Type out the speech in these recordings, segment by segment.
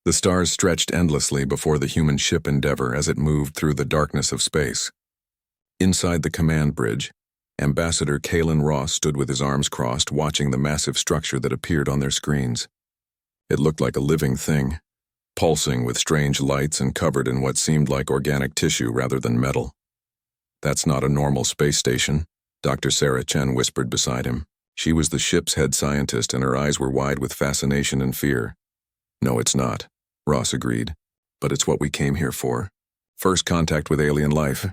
The stars stretched endlessly before the human ship Endeavour as it moved through the darkness of space. Inside the command bridge, Ambassador Kalen Ross stood with his arms crossed, watching the massive structure that appeared on their screens. It looked like a living thing, pulsing with strange lights and covered in what seemed like organic tissue rather than metal. "That's not a normal space station," Dr. Sarah Chen whispered beside him. She was the ship's head scientist, and her eyes were wide with fascination and fear. "No, it's not," Ross agreed. "But it's what we came here for. First contact with alien life."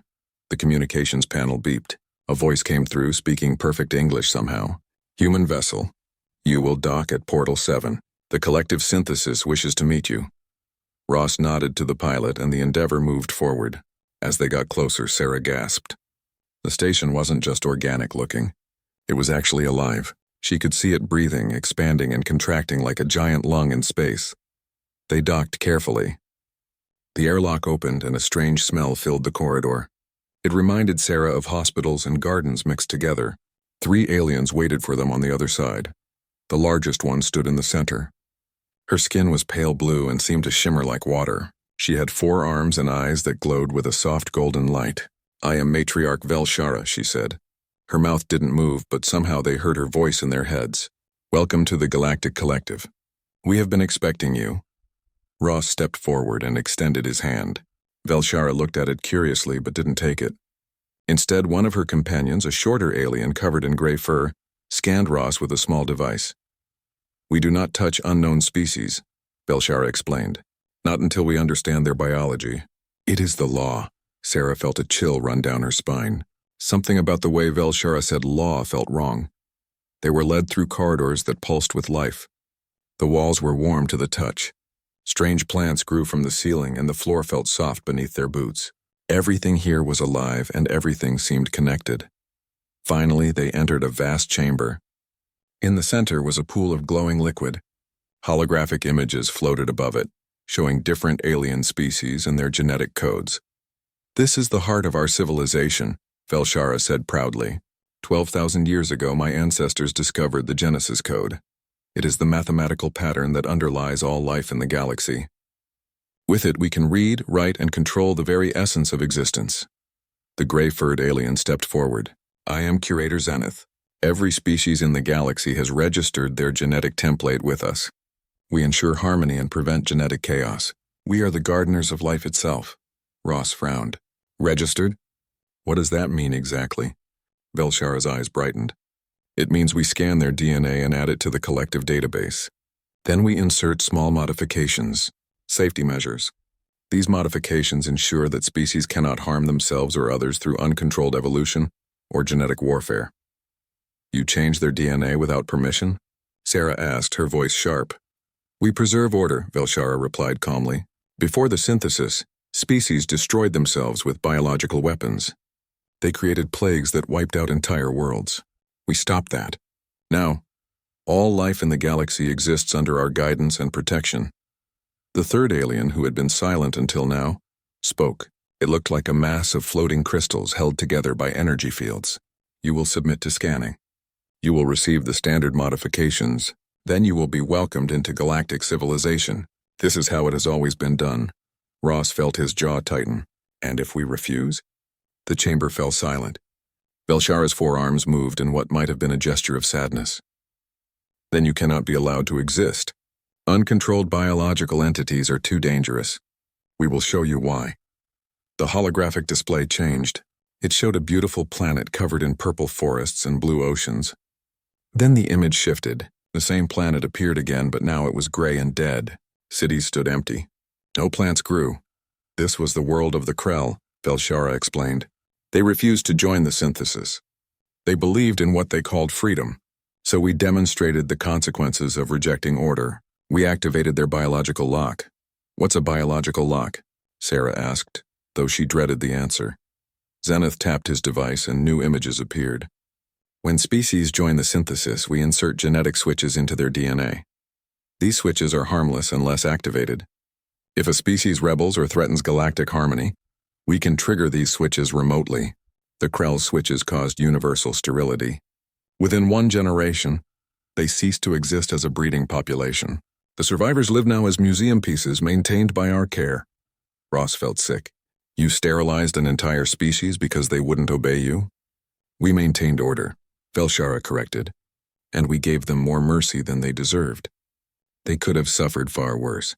The communications panel beeped. A voice came through, speaking perfect English somehow. "Human vessel. You will dock at Portal 7. The collective synthesis wishes to meet you." Ross nodded to the pilot, and the Endeavour moved forward. As they got closer, Sarah gasped. The station wasn't just organic looking. It was actually alive. She could see it breathing, expanding and contracting like a giant lung in space. They docked carefully. The airlock opened and a strange smell filled the corridor. It reminded Sarah of hospitals and gardens mixed together. 3 aliens waited for them on the other side. The largest one stood in the center. Her skin was pale blue and seemed to shimmer like water. She had 4 arms and eyes that glowed with a soft golden light. "I am Matriarch Velshara," she said. Her mouth didn't move, but somehow they heard her voice in their heads. "Welcome to the Galactic Collective. We have been expecting you." Ross stepped forward and extended his hand. Velshara looked at it curiously but didn't take it. Instead, one of her companions, a shorter alien covered in gray fur, scanned Ross with a small device. "We do not touch unknown species," Velshara explained. "Not until we understand their biology." "It is the law." Sarah felt a chill run down her spine. Something about the way Velshara said law felt wrong. They were led through corridors that pulsed with life. The walls were warm to the touch. Strange plants grew from the ceiling, and the floor felt soft beneath their boots. Everything here was alive, and everything seemed connected. Finally, they entered a vast chamber. In the center was a pool of glowing liquid. Holographic images floated above it, showing different alien species and their genetic codes. "This is the heart of our civilization," Velshara said proudly. 12,000 years ago, my ancestors discovered the Genesis Code. It is the mathematical pattern that underlies all life in the galaxy. With it, we can read, write, and control the very essence of existence. The gray-furred alien stepped forward. "I am Curator Zenith. Every species in the galaxy has registered their genetic template with us. We ensure harmony and prevent genetic chaos. We are the gardeners of life itself." Ross frowned. "Registered? What does that mean exactly?" Velshara's eyes brightened. "It means we scan their DNA and add it to the collective database. Then we insert small modifications, safety measures. These modifications ensure that species cannot harm themselves or others through uncontrolled evolution or genetic warfare." "You change their DNA without permission?" Sarah asked, her voice sharp. "We preserve order," Velshara replied calmly. "Before the synthesis, species destroyed themselves with biological weapons. They created plagues that wiped out entire worlds. We stopped that. Now, all life in the galaxy exists under our guidance and protection." The third alien, who had been silent until now, spoke. It looked like a mass of floating crystals held together by energy fields. "You will submit to scanning. You will receive the standard modifications. Then you will be welcomed into galactic civilization. This is how it has always been done." Ross felt his jaw tighten. "And if we refuse?" The chamber fell silent. Velshara's forearms moved in what might have been a gesture of sadness. "Then you cannot be allowed to exist. Uncontrolled biological entities are too dangerous. We will show you why." The holographic display changed. It showed a beautiful planet covered in purple forests and blue oceans. Then the image shifted. The same planet appeared again, but now it was gray and dead. Cities stood empty. No plants grew. This was the world of the Krell, Velshara explained. They refused to join the synthesis. They believed in what they called freedom. So we demonstrated the consequences of rejecting order. We activated their biological lock. "What's a biological lock?" Sarah asked, though she dreaded the answer. Zenith tapped his device and new images appeared. "When species join the synthesis, we insert genetic switches into their DNA. These switches are harmless unless activated. If a species rebels or threatens galactic harmony, we can trigger these switches remotely. The Krell switches caused universal sterility. Within 1 generation, they ceased to exist as a breeding population. The survivors live now as museum pieces maintained by our care. Ross felt sick. You sterilized an entire species because they wouldn't obey you? We maintained order, Velshara corrected, and we gave them more mercy than they deserved. They could have suffered far worse.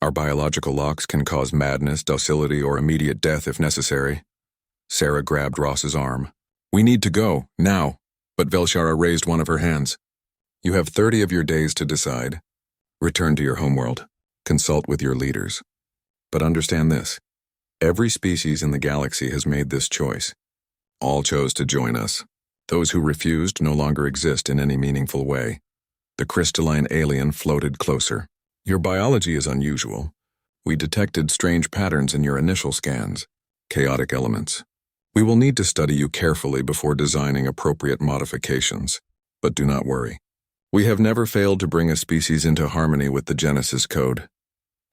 Our biological locks can cause madness, docility, or immediate death if necessary. Sarah grabbed Ross's arm. We need to go, now. But Velshara raised one of her hands. You have 30 of your days to decide. Return to your homeworld. Consult with your leaders. But understand this. Every species in the galaxy has made this choice. All chose to join us. Those who refused no longer exist in any meaningful way. The crystalline alien floated closer. Your biology is unusual. We detected strange patterns in your initial scans. Chaotic elements. We will need to study you carefully before designing appropriate modifications. But do not worry. We have never failed to bring a species into harmony with the Genesis Code.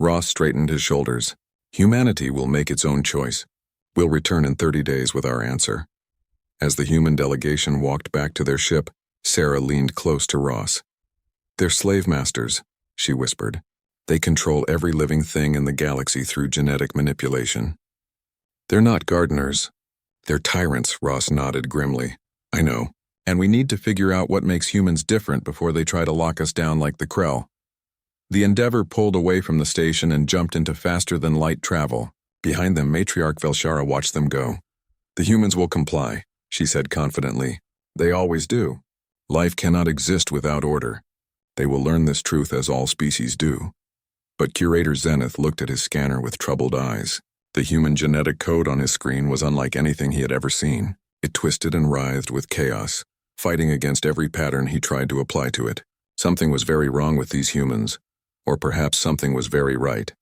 Ross straightened his shoulders. Humanity will make its own choice. We'll return in 30 days with our answer. As the human delegation walked back to their ship, Sarah leaned close to Ross. They're slave masters, she whispered. They control every living thing in the galaxy through genetic manipulation. They're not gardeners. They're tyrants, Ross nodded grimly. I know, and we need to figure out what makes humans different before they try to lock us down like the Krell. The Endeavor pulled away from the station and jumped into faster-than-light travel. Behind them, Matriarch Velshara watched them go. The humans will comply, she said confidently. They always do. Life cannot exist without order. They will learn this truth as all species do. But Curator Zenith looked at his scanner with troubled eyes. The human genetic code on his screen was unlike anything he had ever seen. It twisted and writhed with chaos, fighting against every pattern he tried to apply to it. Something was very wrong with these humans. Or perhaps something was very right.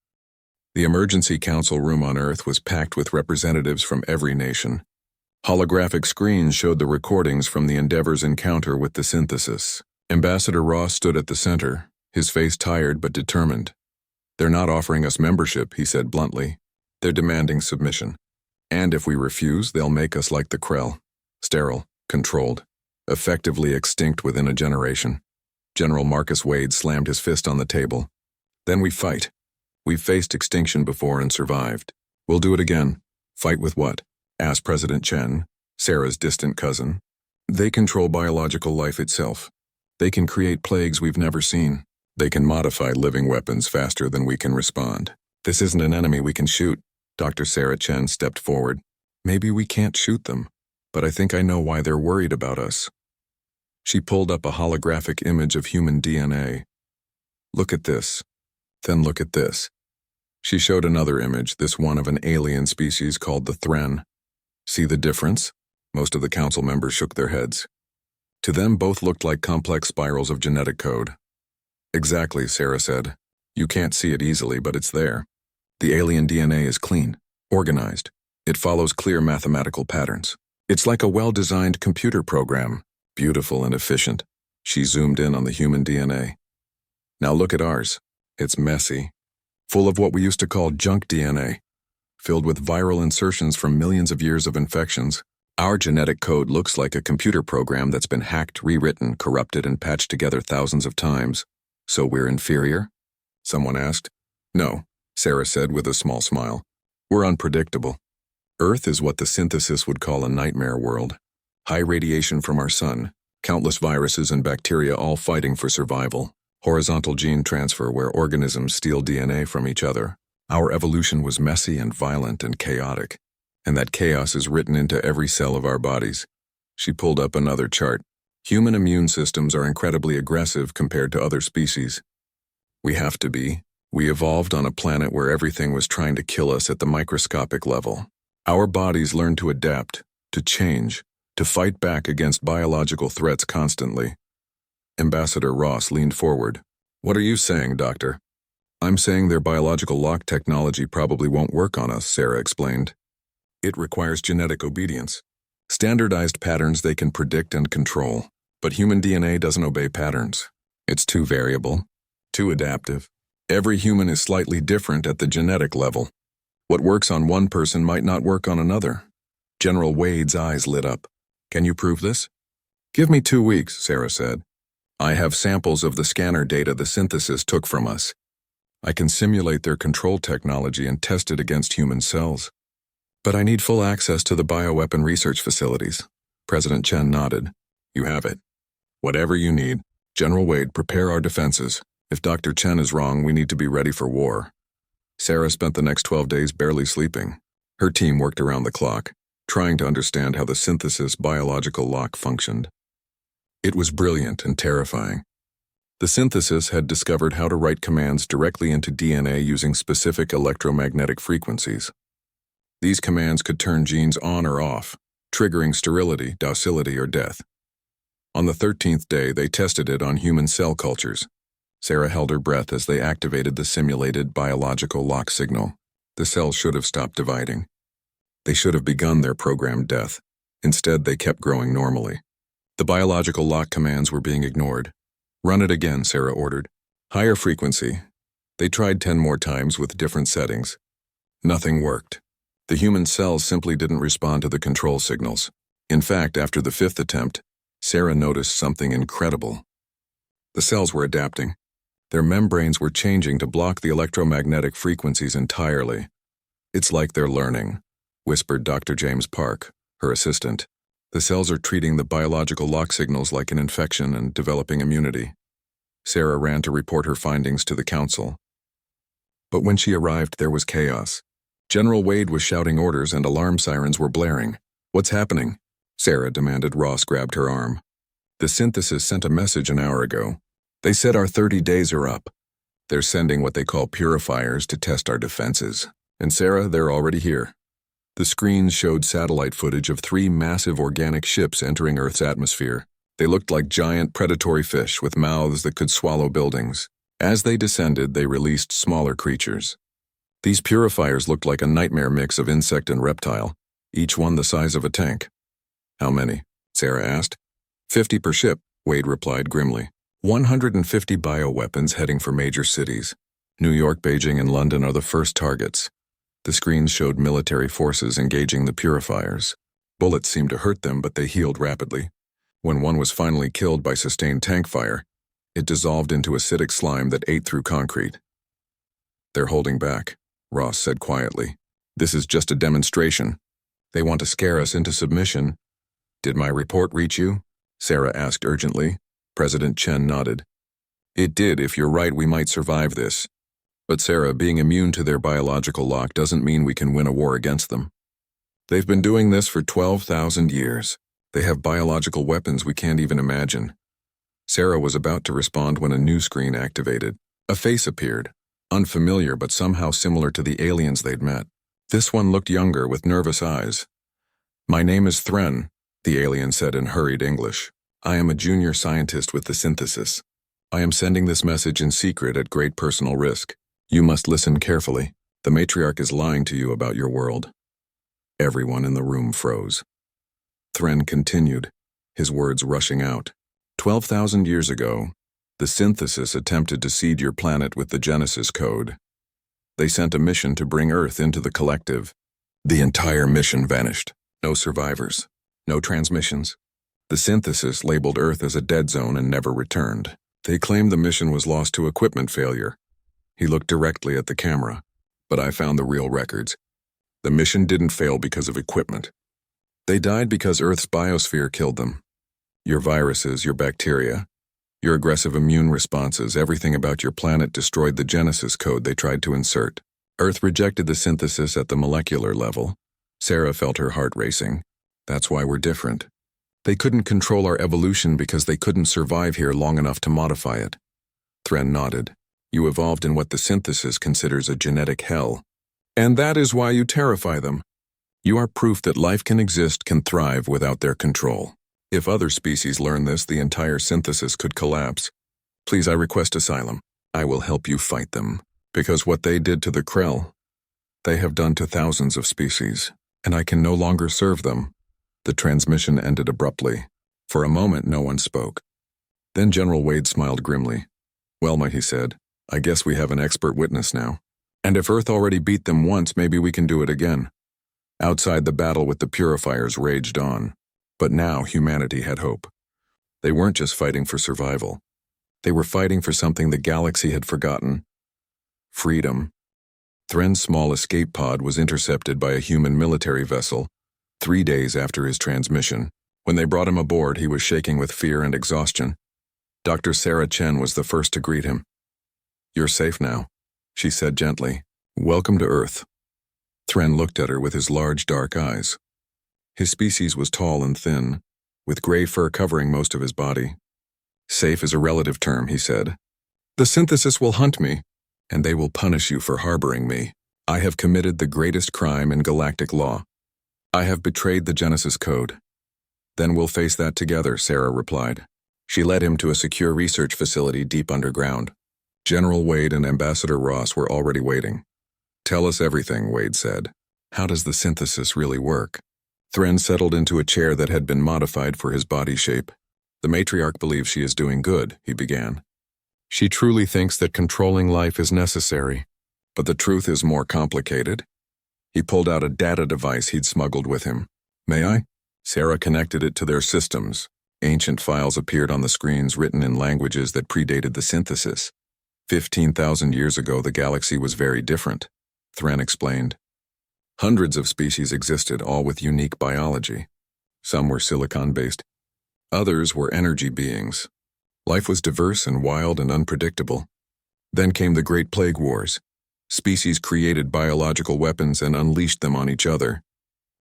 The emergency council room on Earth was packed with representatives from every nation. Holographic screens showed the recordings from the Endeavor's encounter with the synthesis. Ambassador Ross stood at the center, his face tired but determined. They're not offering us membership, he said bluntly. They're demanding submission. And if we refuse, they'll make us like the Krell. Sterile, controlled, effectively extinct within a generation. General Marcus Wade slammed his fist on the table. Then we fight. We've faced extinction before and survived. We'll do it again. Fight with what? Asked President Chen, Sarah's distant cousin. They control biological life itself. They can create plagues we've never seen. They can modify living weapons faster than we can respond. This isn't an enemy we can shoot. Dr. Sarah Chen stepped forward. Maybe we can't shoot them, but I think I know why they're worried about us. She pulled up a holographic image of human DNA. Look at this. Then look at this. She showed another image, this one of an alien species called the Thren. See the difference? Most of the council members shook their heads. To them, both looked like complex spirals of genetic code. Exactly, Sarah said. You can't see it easily, but it's there. The alien DNA is clean, organized. It follows clear mathematical patterns. It's like a well-designed computer program, beautiful and efficient. She zoomed in on the human DNA. Now look at ours. It's messy, full of what we used to call junk DNA, filled with viral insertions from millions of years of infections. Our genetic code looks like a computer program that's been hacked, rewritten, corrupted, and patched together thousands of times. So we're inferior? Someone asked. No, Sarah said with a small smile. We're unpredictable. Earth is what the synthesis would call a nightmare world. High radiation from our sun, countless viruses and bacteria all fighting for survival. Horizontal gene transfer where organisms steal DNA from each other. Our evolution was messy and violent and chaotic, and that chaos is written into every cell of our bodies. She pulled up another chart. Human immune systems are incredibly aggressive compared to other species. We have to be. We evolved on a planet where everything was trying to kill us at the microscopic level. Our bodies learned to adapt, to change, to fight back against biological threats constantly. Ambassador Ross leaned forward. What are you saying, Doctor? I'm saying their biological lock technology probably won't work on us, Sarah explained. It requires genetic obedience. Standardized patterns they can predict and control. But human DNA doesn't obey patterns. It's too variable, too adaptive. Every human is slightly different at the genetic level. What works on one person might not work on another. General Wade's eyes lit up. Can you prove this? Give me 2 weeks, Sarah said. I have samples of the scanner data the synthesis took from us. I can simulate their control technology and test it against human cells. But I need full access to the bioweapon research facilities. President Chen nodded. You have it. Whatever you need. General Wade, prepare our defenses. If Dr. Chen is wrong, we need to be ready for war. Sarah spent the next 12 days barely sleeping. Her team worked around the clock, trying to understand how the synthesis biological lock functioned. It was brilliant and terrifying. The synthesis had discovered how to write commands directly into DNA using specific electromagnetic frequencies. These commands could turn genes on or off, triggering sterility, docility, or death. On the 13th day, they tested it on human cell cultures. Sarah held her breath as they activated the simulated biological lock signal. The cells should have stopped dividing. They should have begun their programmed death. Instead, they kept growing normally. The biological lock commands were being ignored. Run it again, Sarah ordered. Higher frequency. They tried 10 more times with different settings. Nothing worked. The human cells simply didn't respond to the control signals. In fact, after the 5th attempt, Sarah noticed something incredible. The cells were adapting. Their membranes were changing to block the electromagnetic frequencies entirely. It's like they're learning, whispered Dr. James Park, her assistant. The cells are treating the biological lock signals like an infection and developing immunity. Sarah ran to report her findings to the council. But when she arrived, there was chaos. General Wade was shouting orders and alarm sirens were blaring. What's happening? Sarah demanded. Ross grabbed her arm. The synthesis sent a message an hour ago. They said our 30 days are up. They're sending what they call purifiers to test our defenses. And Sarah, they're already here. The screens showed satellite footage of 3 massive organic ships entering Earth's atmosphere. They looked like giant predatory fish with mouths that could swallow buildings. As they descended, they released smaller creatures. These purifiers looked like a nightmare mix of insect and reptile, each one the size of a tank. How many? Sarah asked. 50 per ship, Wade replied grimly. 150 bioweapons heading for major cities. New York, Beijing, and London are the first targets. The screens showed military forces engaging the purifiers. Bullets seemed to hurt them, but they healed rapidly. When one was finally killed by sustained tank fire, it dissolved into acidic slime that ate through concrete. They're holding back, Ross said quietly. This is just a demonstration. They want to scare us into submission. Did my report reach you? Sarah asked urgently. President Chen nodded. It did. If you're right, we might survive this. But Sarah, being immune to their biological lock doesn't mean we can win a war against them. They've been doing this for 12,000 years. They have biological weapons we can't even imagine. Sarah was about to respond when a new screen activated. A face appeared, unfamiliar but somehow similar to the aliens they'd met. This one looked younger with nervous eyes. My name is Thren, the alien said in hurried English. I am a junior scientist with the synthesis. I am sending this message in secret at great personal risk. You must listen carefully. The matriarch is lying to you about your world. Everyone in the room froze. Thren continued, his words rushing out. 12,000 years ago, the synthesis attempted to seed your planet with the Genesis code. They sent a mission to bring Earth into the collective. The entire mission vanished. No survivors. No transmissions. The synthesis labeled Earth as a dead zone and never returned. They claimed the mission was lost to equipment failure. He looked directly at the camera, but I found the real records. The mission didn't fail because of equipment. They died because Earth's biosphere killed them. Your viruses, your bacteria, your aggressive immune responses, everything about your planet destroyed the Genesis code they tried to insert. Earth rejected the synthesis at the molecular level. Sarah felt her heart racing. That's why we're different. They couldn't control our evolution because they couldn't survive here long enough to modify it. Thren nodded. You evolved in what the synthesis considers a genetic hell. And that is why you terrify them. You are proof that life can exist, can thrive without their control. If other species learn this, the entire synthesis could collapse. Please, I request asylum. I will help you fight them. Because what they did to the Krell, they have done to thousands of species, and I can no longer serve them. The transmission ended abruptly. For a moment, no one spoke. Then General Wade smiled grimly. Well, he said, I guess we have an expert witness now. And if Earth already beat them once, maybe we can do it again. Outside, the battle with the purifiers raged on. But now humanity had hope. They weren't just fighting for survival. They were fighting for something the galaxy had forgotten: freedom. Thren's small escape pod was intercepted by a human military vessel 3 days after his transmission. When they brought him aboard, he was shaking with fear and exhaustion. Dr. Sarah Chen was the first to greet him. "You're safe now," she said gently. "Welcome to Earth." Thren looked at her with his large dark eyes. His species was tall and thin, with gray fur covering most of his body. "Safe is a relative term," he said. "The synthesis will hunt me, and they will punish you for harboring me. I have committed the greatest crime in galactic law. I have betrayed the Genesis Code." "Then we'll face that together," Sarah replied. She led him to a secure research facility deep underground. General Wade and Ambassador Ross were already waiting. "Tell us everything," Wade said. "How does the synthesis really work?" Thren settled into a chair that had been modified for his body shape. "The matriarch believes she is doing good," he began. "She truly thinks that controlling life is necessary, but the truth is more complicated." He pulled out a data device he'd smuggled with him. "May I?" Sarah connected it to their systems. Ancient files appeared on the screens written in languages that predated the synthesis. 15,000 years ago, the galaxy was very different, Thren explained. Hundreds of species existed, all with unique biology. Some were silicon-based. Others were energy beings. Life was diverse and wild and unpredictable. Then came the Great Plague Wars. Species created biological weapons and unleashed them on each other.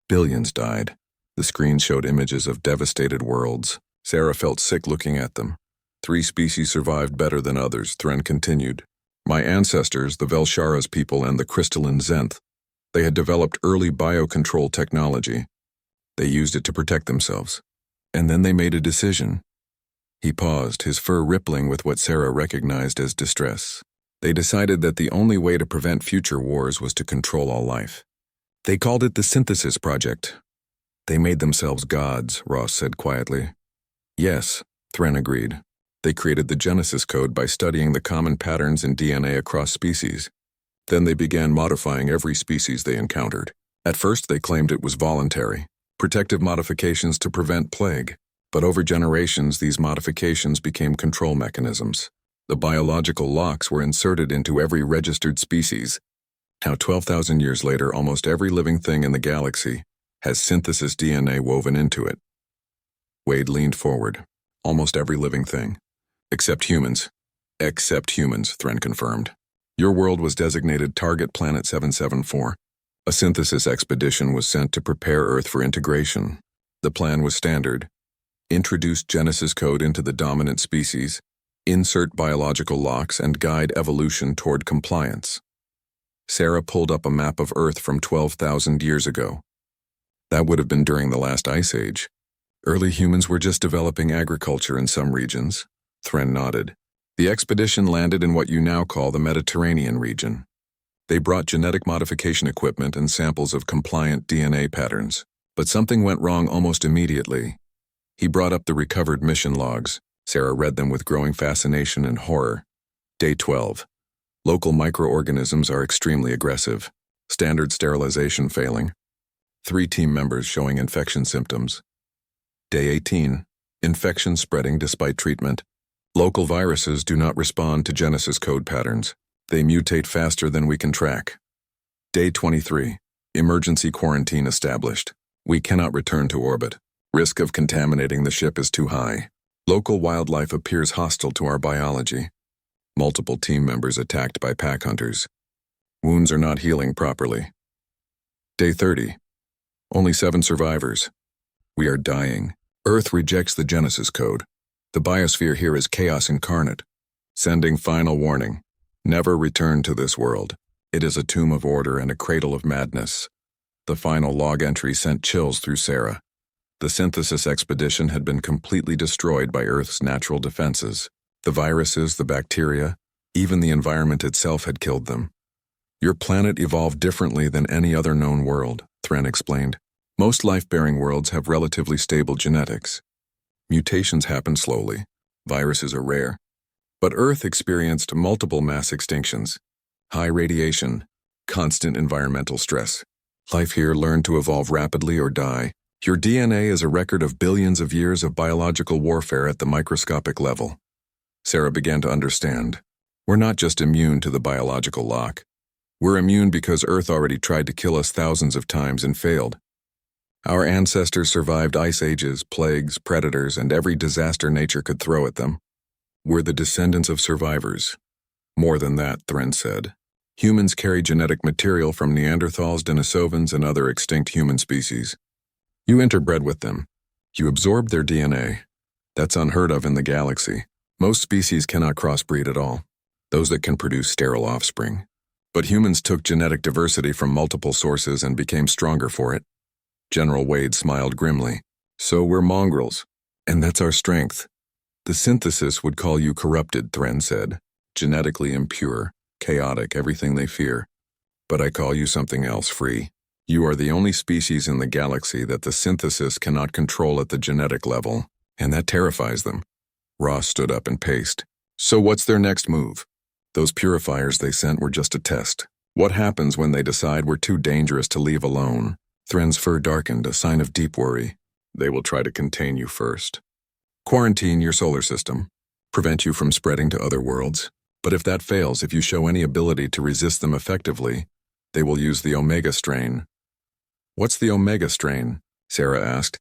Billions died. The screen showed images of devastated worlds. Sarah felt sick looking at them. 3 species survived better than others, Thren continued. My ancestors, the Velshara's people and the crystalline Zenth, they had developed early biocontrol technology. They used it to protect themselves. And then they made a decision. He paused, his fur rippling with what Sarah recognized as distress. They decided that the only way to prevent future wars was to control all life. They called it the Synthesis Project. They made themselves gods, Ross said quietly. Yes, Thren agreed. They created the Genesis Code by studying the common patterns in DNA across species. Then they began modifying every species they encountered. At first they claimed it was voluntary, protective modifications to prevent plague. But over generations, these modifications became control mechanisms. The biological locks were inserted into every registered species. Now, 12,000 years later, almost every living thing in the galaxy has synthesis DNA woven into it. Wade leaned forward. Almost every living thing. Except humans. Except humans, Thren confirmed. Your world was designated Target Planet 774. A synthesis expedition was sent to prepare Earth for integration. The plan was standard. Introduce Genesis code into the dominant species, insert biological locks, and guide evolution toward compliance. Sarah pulled up a map of Earth from 12,000 years ago. That would have been during the last ice age. Early humans were just developing agriculture in some regions. Thren nodded. The expedition landed in what you now call the Mediterranean region. They brought genetic modification equipment and samples of compliant DNA patterns. But something went wrong almost immediately. He brought up the recovered mission logs. Sarah read them with growing fascination and horror. Day 12. Local microorganisms are extremely aggressive. Standard sterilization failing. 3 team members showing infection symptoms. Day 18. Infection spreading despite treatment. Local viruses do not respond to Genesis code patterns. They mutate faster than we can track. Day 23. Emergency quarantine established. We cannot return to orbit. Risk of contaminating the ship is too high. Local wildlife appears hostile to our biology. Multiple team members attacked by pack hunters. Wounds are not healing properly. Day 30. Only 7 survivors. We are dying. Earth rejects the Genesis code. The biosphere here is chaos incarnate. Sending final warning. Never return to this world. It is a tomb of order and a cradle of madness. The final log entry sent chills through Sarah. The synthesis expedition had been completely destroyed by Earth's natural defenses. The viruses, the bacteria, even the environment itself had killed them. Your planet evolved differently than any other known world, Thren explained. Most life-bearing worlds have relatively stable genetics. Mutations happen slowly. Viruses are rare. But Earth experienced multiple mass extinctions. High radiation, constant environmental stress. Life here learned to evolve rapidly or die. Your DNA is a record of billions of years of biological warfare at the microscopic level. Sarah began to understand. We're not just immune to the biological lock. We're immune because Earth already tried to kill us thousands of times and failed. Our ancestors survived ice ages, plagues, predators, and every disaster nature could throw at them. We're the descendants of survivors. More than that, Thren said. Humans carry genetic material from Neanderthals, Denisovans, and other extinct human species. You interbred with them. You absorbed their DNA. That's unheard of in the galaxy. Most species cannot crossbreed at all, those that can produce sterile offspring. But humans took genetic diversity from multiple sources and became stronger for it. General Wade smiled grimly. So we're mongrels, and that's our strength. The synthesis would call you corrupted, Thren said. Genetically impure, chaotic, everything they fear. But I call you something else, free. You are the only species in the galaxy that the synthesis cannot control at the genetic level, and that terrifies them. Ross stood up and paced. So what's their next move? Those purifiers they sent were just a test. What happens when they decide we're too dangerous to leave alone? Thren's fur darkened, a sign of deep worry. They will try to contain you first. Quarantine your solar system. Prevent you from spreading to other worlds. But if that fails, if you show any ability to resist them effectively, they will use the Omega strain. What's the Omega strain? Sarah asked.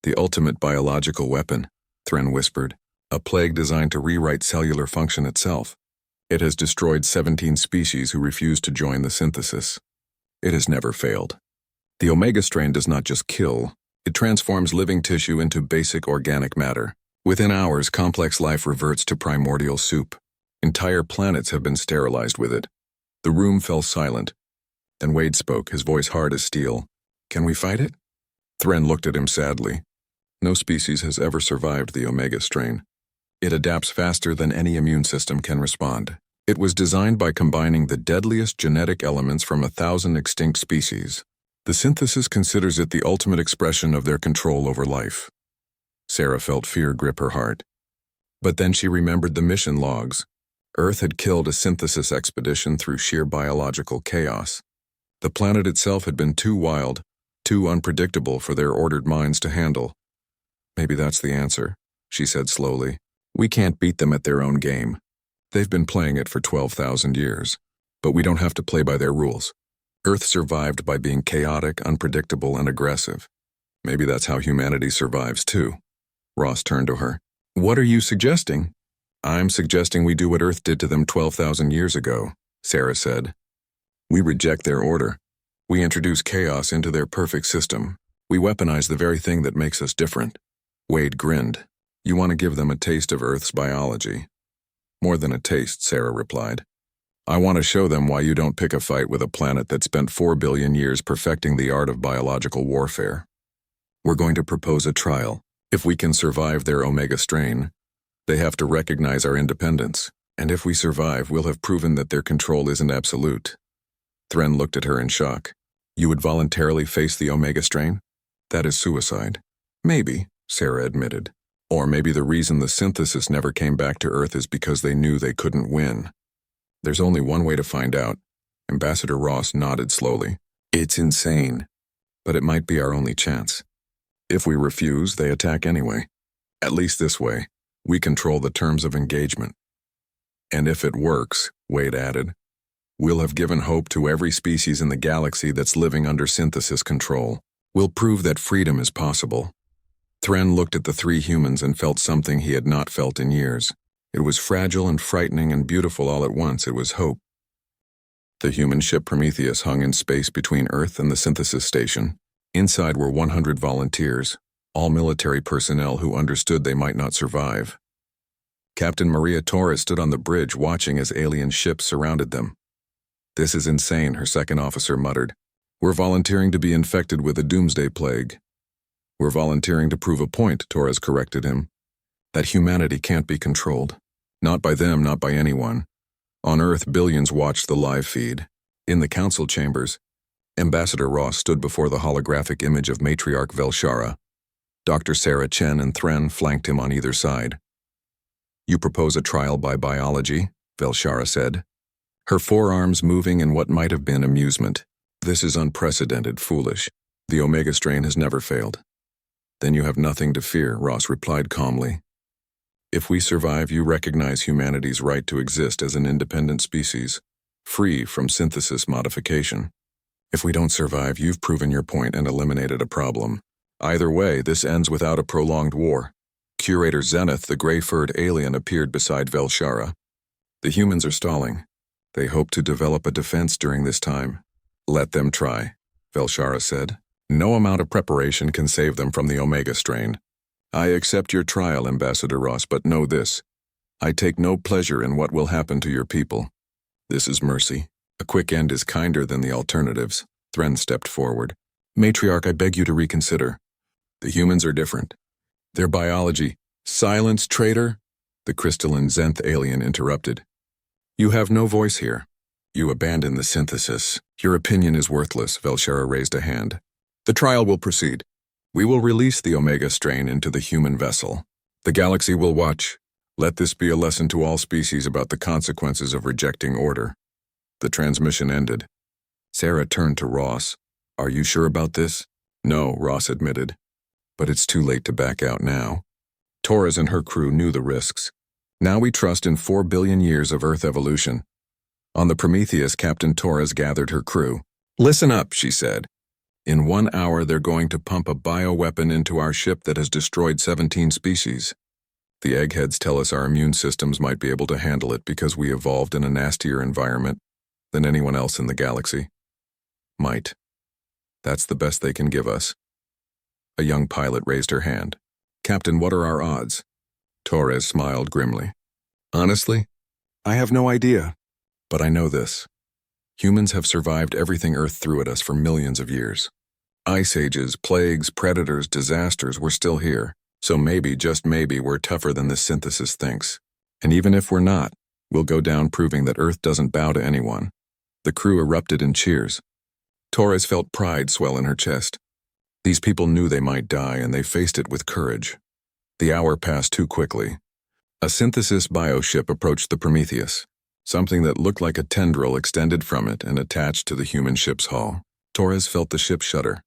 The ultimate biological weapon, Thren whispered. A plague designed to rewrite cellular function itself. It has destroyed 17 species who refuse to join the synthesis. It has never failed. The Omega strain does not just kill, it transforms living tissue into basic organic matter. Within hours, complex life reverts to primordial soup. Entire planets have been sterilized with it. The room fell silent. Then Wade spoke, his voice hard as steel. Can we fight it? Thren looked at him sadly. No species has ever survived the Omega strain. It adapts faster than any immune system can respond. It was designed by combining the deadliest genetic elements from 1,000 extinct species. The synthesis considers it the ultimate expression of their control over life. Sarah felt fear grip her heart. But then she remembered the mission logs. Earth had killed a synthesis expedition through sheer biological chaos. The planet itself had been too wild, too unpredictable for their ordered minds to handle. Maybe that's the answer, she said slowly. We can't beat them at their own game. They've been playing it for 12,000 years, but we don't have to play by their rules. Earth survived by being chaotic, unpredictable, and aggressive. Maybe that's how humanity survives too. Ross turned to her. What are you suggesting? I'm suggesting we do what Earth did to them 12,000 years ago, Sarah said. We reject their order. We introduce chaos into their perfect system. We weaponize the very thing that makes us different. Wade grinned. You want to give them a taste of Earth's biology. More than a taste, Sarah replied. I want to show them why you don't pick a fight with a planet that spent 4 billion years perfecting the art of biological warfare. We're going to propose a trial. If we can survive their Omega strain, they have to recognize our independence. And if we survive, we'll have proven that their control isn't absolute. Thren looked at her in shock. You would voluntarily face the Omega strain? That is suicide. Maybe, Sarah admitted. Or maybe the reason the synthesis never came back to Earth is because they knew they couldn't win. There's only one way to find out. Ambassador Ross nodded slowly. It's insane, but it might be our only chance. If we refuse, they attack anyway. At least this way, we control the terms of engagement. And if it works, Wade added, we'll have given hope to every species in the galaxy that's living under synthesis control. We'll prove that freedom is possible. Thren looked at the three humans and felt something he had not felt in years. It was fragile and frightening and beautiful all at once. It was hope. The human ship Prometheus hung in space between Earth and the synthesis station. Inside were 100 volunteers, all military personnel who understood they might not survive. Captain Maria Torres stood on the bridge watching as alien ships surrounded them. This is insane, her second officer muttered. We're volunteering to be infected with a doomsday plague. We're volunteering to prove a point, Torres corrected him. That humanity can't be controlled. Not by them, not by anyone. On Earth, billions watched the live feed. In the council chambers, Ambassador Ross stood before the holographic image of Matriarch Velshara. Dr. Sarah Chen and Thren flanked him on either side. You propose a trial by biology, Velshara said, her forearms moving in what might have been amusement. This is unprecedented, foolish. The Omega strain has never failed. Then you have nothing to fear, Ross replied calmly. If we survive, you recognize humanity's right to exist as an independent species, free from synthesis modification. If we don't survive, you've proven your point and eliminated a problem. Either way, this ends without a prolonged war. Curator Zenith, the gray-furred alien, appeared beside Velshara. The humans are stalling. They hope to develop a defense during this time. Let them try, Velshara said. No amount of preparation can save them from the Omega strain. I accept your trial, Ambassador Ross, but know this. I take no pleasure in what will happen to your people. This is mercy. A quick end is kinder than the alternatives. Thren stepped forward. Matriarch, I beg you to reconsider. The humans are different. Their biology. Silence, traitor! The crystalline Zenth alien interrupted. You have no voice here. You abandon the synthesis. Your opinion is worthless, Velshara raised a hand. The trial will proceed. We will release the Omega strain into the human vessel. The galaxy will watch. Let this be a lesson to all species about the consequences of rejecting order. The transmission ended. Sarah turned to Ross. Are you sure about this? No, Ross admitted. But it's too late to back out now. Torres and her crew knew the risks. Now we trust in 4 billion years of Earth evolution. On the Prometheus, Captain Torres gathered her crew. Listen up, she said. In 1 hour, they're going to pump a bioweapon into our ship that has destroyed 17 species. The eggheads tell us our immune systems might be able to handle it because we evolved in a nastier environment than anyone else in the galaxy. Might. That's the best they can give us. A young pilot raised her hand. Captain, what are our odds? Torres smiled grimly. Honestly, I have no idea. But I know this. Humans have survived everything Earth threw at us for millions of years. Ice ages, plagues, predators, disasters were still here. So maybe, just maybe, we're tougher than this synthesis thinks. And even if we're not, we'll go down proving that Earth doesn't bow to anyone. The crew erupted in cheers. Torres felt pride swell in her chest. These people knew they might die, and they faced it with courage. The hour passed too quickly. A synthesis bioship approached the Prometheus. Something that looked like a tendril extended from it and attached to the human ship's hull. Torres felt the ship shudder.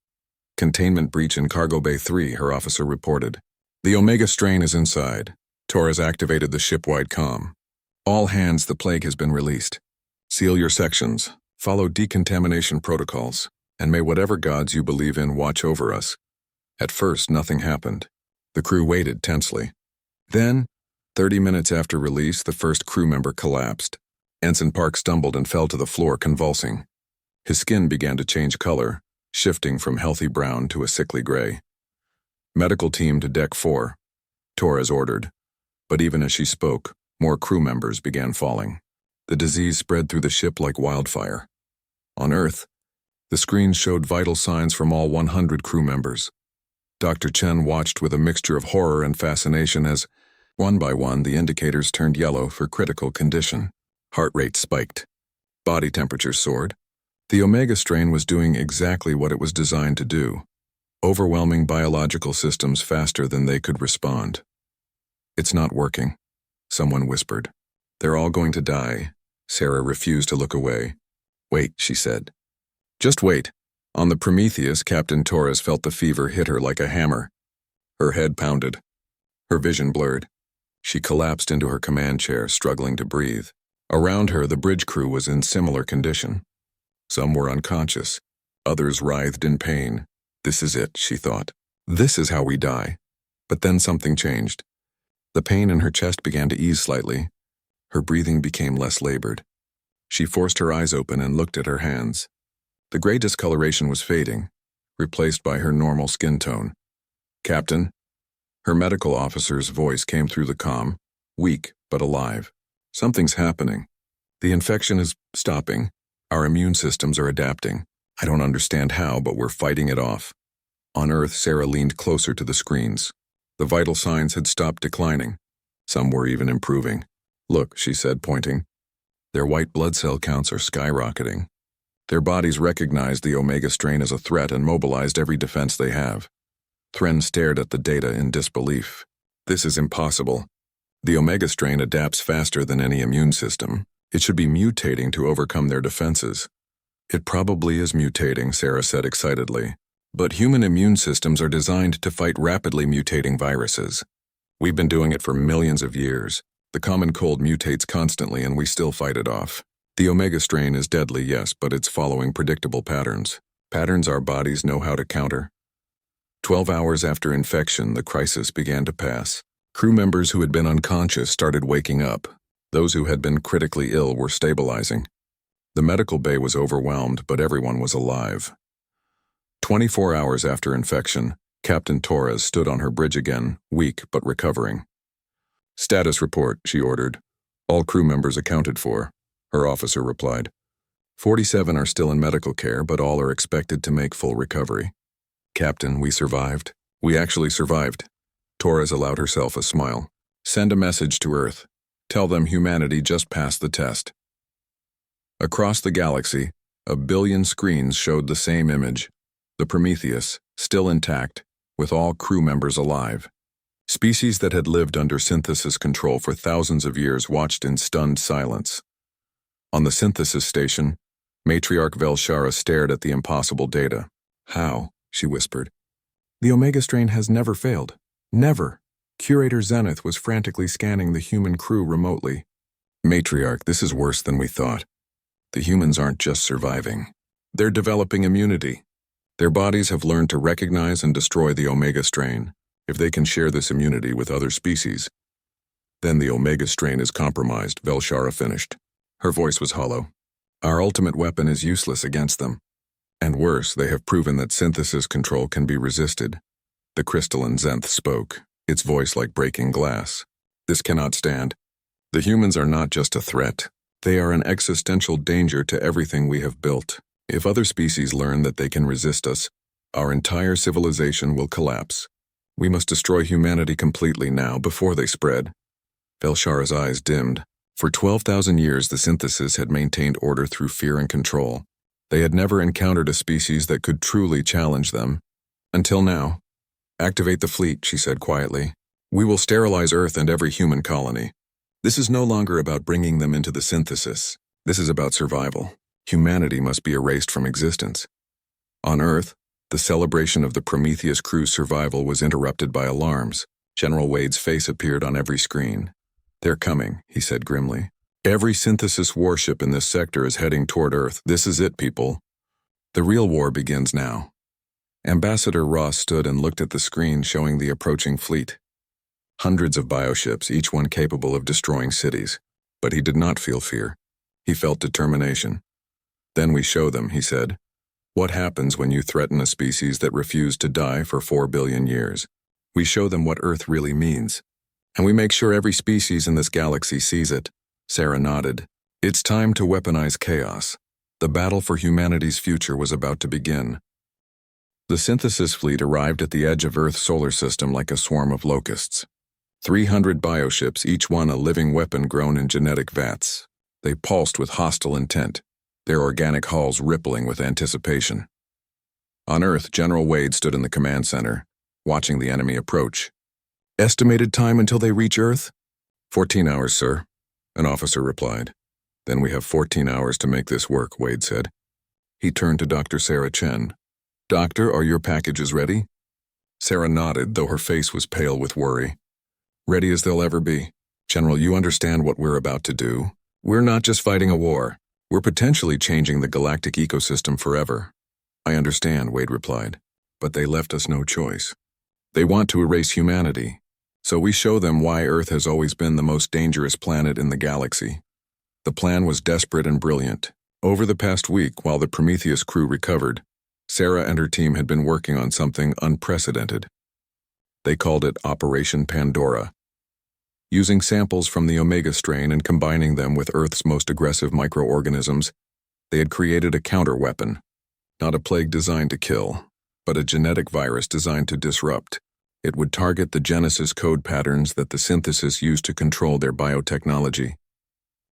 Containment breach in Cargo Bay 3, her officer reported. The Omega strain is inside. Torres activated the ship-wide comm. All hands, the plague has been released. Seal your sections, follow decontamination protocols, and may whatever gods you believe in watch over us. At first, nothing happened. The crew waited tensely. Then, 30 minutes after release, the first crew member collapsed. Ensign Park stumbled and fell to the floor, convulsing. His skin began to change color, shifting from healthy brown to a sickly gray. Medical team to Deck 4, Torres ordered. But even as she spoke, more crew members began falling. The disease spread through the ship like wildfire. On Earth, the screens showed vital signs from all 100 crew members. Dr. Chen watched with a mixture of horror and fascination as, one by one, the indicators turned yellow for critical condition. Heart rate spiked. Body temperature soared. The Omega strain was doing exactly what it was designed to do, overwhelming biological systems faster than they could respond. It's not working, someone whispered. They're all going to die. Sarah refused to look away. Wait, she said. Just wait. On the Prometheus, Captain Torres felt the fever hit her like a hammer. Her head pounded. Her vision blurred. She collapsed into her command chair, struggling to breathe. Around her, the bridge crew was in similar condition. Some were unconscious. Others writhed in pain. This is it, she thought. This is how we die. But then something changed. The pain in her chest began to ease slightly. Her breathing became less labored. She forced her eyes open and looked at her hands. The gray discoloration was fading, replaced by her normal skin tone. Captain? Her medical officer's voice came through the comm, weak but alive. Something's happening. The infection is stopping. Our immune systems are adapting. I don't understand how, but we're fighting it off. On Earth, Sarah leaned closer to the screens. The vital signs had stopped declining. Some were even improving. Look, she said, pointing. Their white blood cell counts are skyrocketing. Their bodies recognized the Omega strain as a threat and mobilized every defense they have. Thren stared at the data in disbelief. This is impossible. The Omega strain adapts faster than any immune system. It should be mutating to overcome their defenses. It probably is mutating, Sarah said excitedly. But human immune systems are designed to fight rapidly mutating viruses. We've been doing it for millions of years. The common cold mutates constantly and we still fight it off. The Omega strain is deadly, yes, but it's following predictable patterns. Patterns our bodies know how to counter. 12 hours after infection, the crisis began to pass. Crew members who had been unconscious started waking up. Those who had been critically ill were stabilizing. The medical bay was overwhelmed, but everyone was alive. 24 hours after infection, Captain Torres stood on her bridge again, weak but recovering. "Status report," she ordered. "All crew members accounted for," her officer replied. 47 are still in medical care, but all are expected to make full recovery. "Captain, we survived. We actually survived." Torres allowed herself a smile. "Send a message to Earth. Tell them humanity just passed the test." Across the galaxy, a billion screens showed the same image. The Prometheus, still intact, with all crew members alive. Species that had lived under synthesis control for thousands of years watched in stunned silence. On the synthesis station, Matriarch Velshara stared at the impossible data. "How?" she whispered. "The Omega strain has never failed. Never." Curator Zenith was frantically scanning the human crew remotely. "Matriarch, this is worse than we thought. The humans aren't just surviving. They're developing immunity. Their bodies have learned to recognize and destroy the Omega strain. If they can share this immunity with other species, then the Omega strain is compromised," Velshara finished. Her voice was hollow. "Our ultimate weapon is useless against them. And worse, they have proven that synthesis control can be resisted." The crystalline Zenith spoke, its voice like breaking glass. "This cannot stand. The humans are not just a threat. They are an existential danger to everything we have built. If other species learn that they can resist us, our entire civilization will collapse. We must destroy humanity completely now, before they spread." Velshara's eyes dimmed. For 12,000 years, the synthesis had maintained order through fear and control. They had never encountered a species that could truly challenge them. Until now. "Activate the fleet," she said quietly. "We will sterilize Earth and every human colony. This is no longer about bringing them into the synthesis. This is about survival. Humanity must be erased from existence." On Earth, the celebration of the Prometheus crew's survival was interrupted by alarms. General Wade's face appeared on every screen. "They're coming," he said grimly. "Every synthesis warship in this sector is heading toward Earth. This is it, people. The real war begins now." Ambassador Ross stood and looked at the screen showing the approaching fleet. Hundreds of bioships, each one capable of destroying cities. But he did not feel fear. He felt determination. "Then we show them," he said. "What happens when you threaten a species that refused to die for 4 billion years? We show them what Earth really means. And we make sure every species in this galaxy sees it." Sarah nodded. "It's time to weaponize chaos." The battle for humanity's future was about to begin. The synthesis fleet arrived at the edge of Earth's solar system like a swarm of locusts. 300 bioships, each one a living weapon grown in genetic vats. They pulsed with hostile intent, their organic hulls rippling with anticipation. On Earth, General Wade stood in the command center, watching the enemy approach. "Estimated time until they reach Earth?" 14 hours, sir," an officer replied. "Then we have 14 hours to make this work," Wade said. He turned to Dr. Sarah Chen. "Doctor, are your packages ready?" Sarah nodded, though her face was pale with worry. "Ready as they'll ever be. General, you understand what we're about to do. We're not just fighting a war. We're potentially changing the galactic ecosystem forever." "I understand," Wade replied, "but they left us no choice. They want to erase humanity, so we show them why Earth has always been the most dangerous planet in the galaxy." The plan was desperate and brilliant. Over the past week, while the Prometheus crew recovered, Sarah and her team had been working on something unprecedented. They called it Operation Pandora. Using samples from the Omega strain and combining them with Earth's most aggressive microorganisms, they had created a counter-weapon. Not a plague designed to kill, but a genetic virus designed to disrupt. It would target the Genesis code patterns that the synthesis used to control their biotechnology.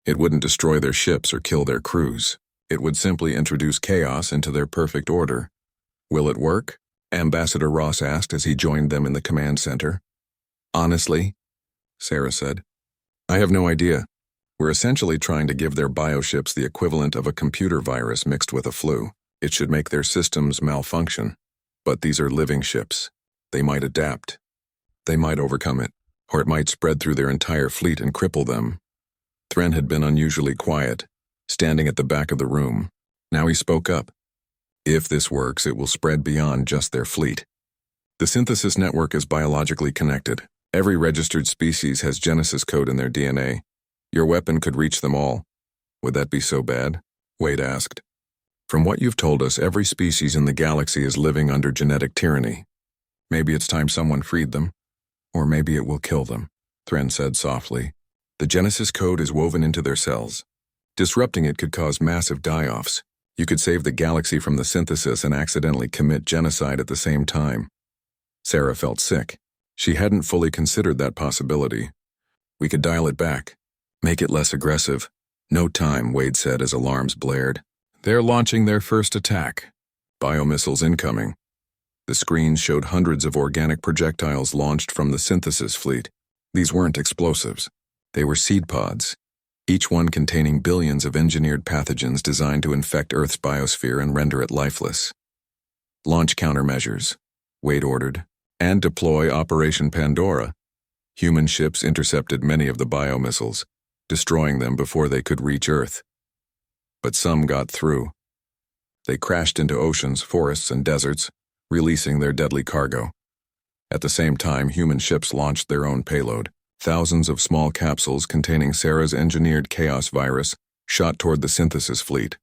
It wouldn't destroy their ships or kill their crews. It would simply introduce chaos into their perfect order. "Will it work?" Ambassador Ross asked as he joined them in the command center. "Honestly," Sarah said, "I have no idea. We're essentially trying to give their bioships the equivalent of a computer virus mixed with a flu. It should make their systems malfunction. But these are living ships. They might adapt. They might overcome it, or it might spread through their entire fleet and cripple them. Thren had been unusually quiet, standing at the back of the room. Now he spoke up. If this works, it will spread beyond just their fleet. The synthesis network is biologically connected. Every registered species has Genesis code in their DNA. Your weapon could reach them all. Would that be so bad? Wade asked. From what you've told us, every species in the galaxy is living under genetic tyranny. Maybe it's time someone freed them, or maybe it will kill them, Thren said softly. The Genesis code is woven into their cells. Disrupting it could cause massive die-offs. You could save the galaxy from the synthesis and accidentally commit genocide at the same time. Sarah felt sick. She hadn't fully considered that possibility. We could dial it back, make it less aggressive. No time, Wade said as alarms blared. They're launching their first attack. Biomissiles incoming. The screens showed hundreds of organic projectiles launched from the synthesis fleet. These weren't explosives. They were seed pods, each one containing billions of engineered pathogens designed to infect Earth's biosphere and render it lifeless. Launch countermeasures, Wade ordered, and deploy Operation Pandora. Human ships intercepted many of the biomissiles, destroying them before they could reach Earth. But some got through. They crashed into oceans, forests, and deserts, releasing their deadly cargo. At the same time, human ships launched their own payload. Thousands of small capsules containing Sarah's engineered chaos virus shot toward the synthesis fleet.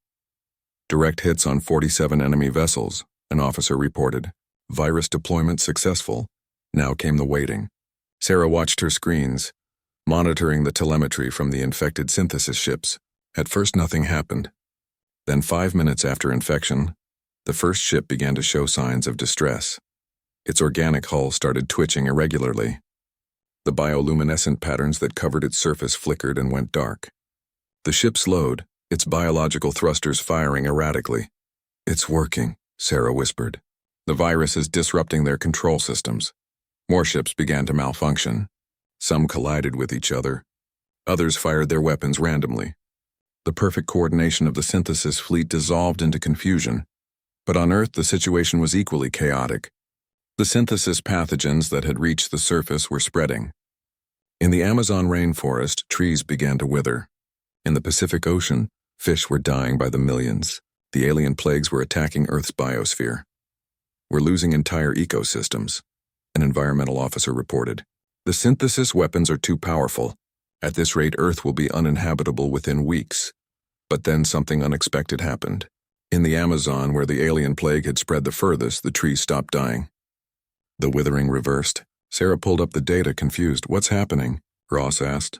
Direct hits on 47 enemy vessels, an officer reported. Virus deployment successful. Now came the waiting. Sarah watched her screens, monitoring the telemetry from the infected synthesis ships. At first nothing happened. Then 5 minutes after infection, the first ship began to show signs of distress. Its organic hull started twitching irregularly. The bioluminescent patterns that covered its surface flickered and went dark. The ship slowed, its biological thrusters firing erratically. It's working, Sarah whispered. The virus is disrupting their control systems. More ships began to malfunction. Some collided with each other. Others fired their weapons randomly. The perfect coordination of the synthesis fleet dissolved into confusion. But on Earth, the situation was equally chaotic. The synthesis pathogens that had reached the surface were spreading. In the Amazon rainforest, trees began to wither. In the Pacific Ocean, fish were dying by the millions. The alien plagues were attacking Earth's biosphere. We're losing entire ecosystems, an environmental officer reported. The synthesis weapons are too powerful. At this rate, Earth will be uninhabitable within weeks. But then something unexpected happened. In the Amazon, where the alien plague had spread the furthest, the trees stopped dying. The withering reversed. Sarah pulled up the data, confused. What's happening? Ross asked.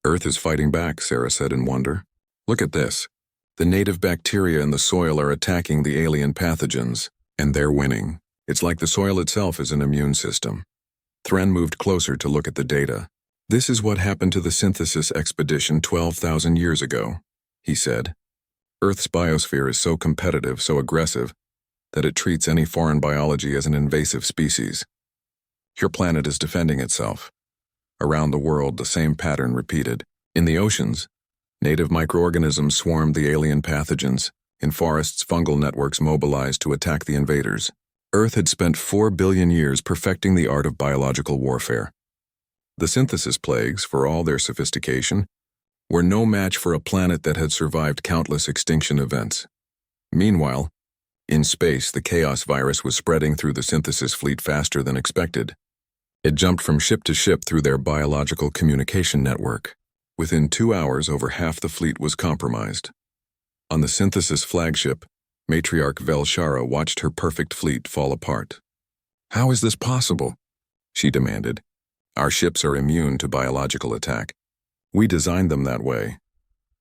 Earth is fighting back, Sarah said in wonder. Look at this. The native bacteria in the soil are attacking the alien pathogens, and they're winning. It's like the soil itself is an immune system. Thren moved closer to look at the data. This is what happened to the synthesis expedition 12,000 years ago, he said. Earth's biosphere is so competitive, so aggressive, that it treats any foreign biology as an invasive species. Your planet is defending itself. Around the world, the same pattern repeated. In the oceans, native microorganisms swarmed the alien pathogens. In forests, fungal networks mobilized to attack the invaders. Earth had spent 4 billion years perfecting the art of biological warfare. The synthesis plagues, for all their sophistication, were no match for a planet that had survived countless extinction events. Meanwhile, in space, the chaos virus was spreading through the synthesis fleet faster than expected. It jumped from ship to ship through their biological communication network. Within 2 hours, over half the fleet was compromised. On the synthesis flagship, matriarch Velshara watched her perfect fleet fall apart. How is this possible? She demanded. Our ships are immune to biological attack. We designed them that way.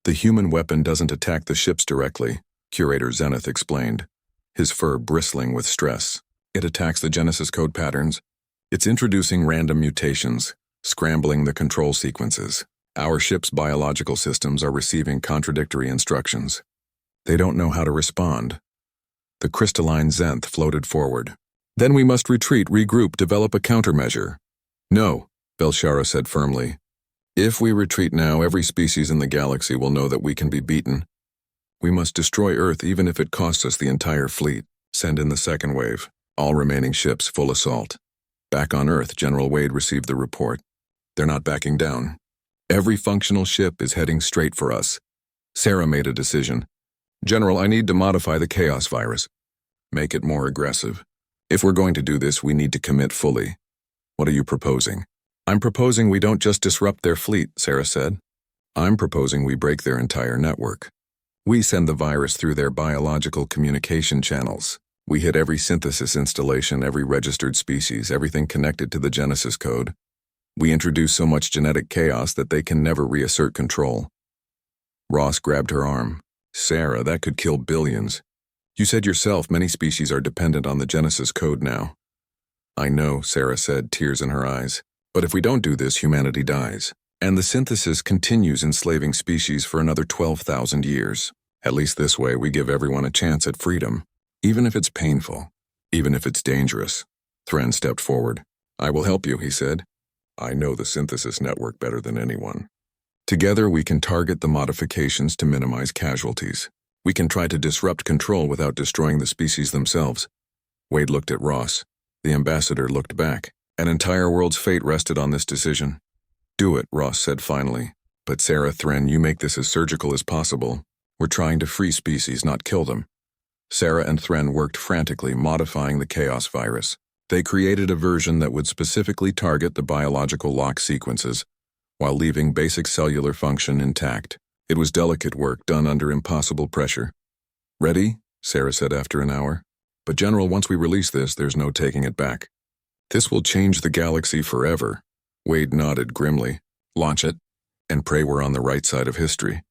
The human weapon doesn't attack the ships directly, Curator Zenith explained, his fur bristling with stress. It attacks the Genesis code patterns. It's introducing random mutations, scrambling the control sequences. Our ship's biological systems are receiving contradictory instructions. They don't know how to respond. The crystalline Zenith floated forward. Then we must retreat, regroup, develop a countermeasure. No, Velshara said firmly. If we retreat now, every species in the galaxy will know that we can be beaten. We must destroy Earth even if it costs us the entire fleet. Send in the second wave. All remaining ships full assault. Back on Earth, General Wade received the report. They're not backing down. Every functional ship is heading straight for us. Sarah made a decision. General, I need to modify the chaos virus. Make it more aggressive. If we're going to do this, we need to commit fully. What are you proposing? I'm proposing we don't just disrupt their fleet, Sarah said. I'm proposing we break their entire network. We send the virus through their biological communication channels. We hit every synthesis installation, every registered species, everything connected to the Genesis code. We introduce so much genetic chaos that they can never reassert control. Ross grabbed her arm. Sarah, that could kill billions. You said yourself many species are dependent on the Genesis code now. I know, Sarah said, tears in her eyes. But if we don't do this, humanity dies. And the synthesis continues enslaving species for another 12,000 years. At least this way, we give everyone a chance at freedom. Even if it's painful. Even if it's dangerous. Thren stepped forward. I will help you, he said. I know the synthesis network better than anyone. Together, we can target the modifications to minimize casualties. We can try to disrupt control without destroying the species themselves. Wade looked at Ross. The ambassador looked back. An entire world's fate rested on this decision. Do it, Ross said finally. But Sarah, Thren, you make this as surgical as possible. We're trying to free species, not kill them. Sarah and Thren worked frantically, modifying the chaos virus. They created a version that would specifically target the biological lock sequences, while leaving basic cellular function intact. It was delicate work done under impossible pressure. Ready? Sarah said after an hour. But General, once we release this, there's no taking it back. This will change the galaxy forever. Wade nodded grimly. Launch it, and pray we're on the right side of history.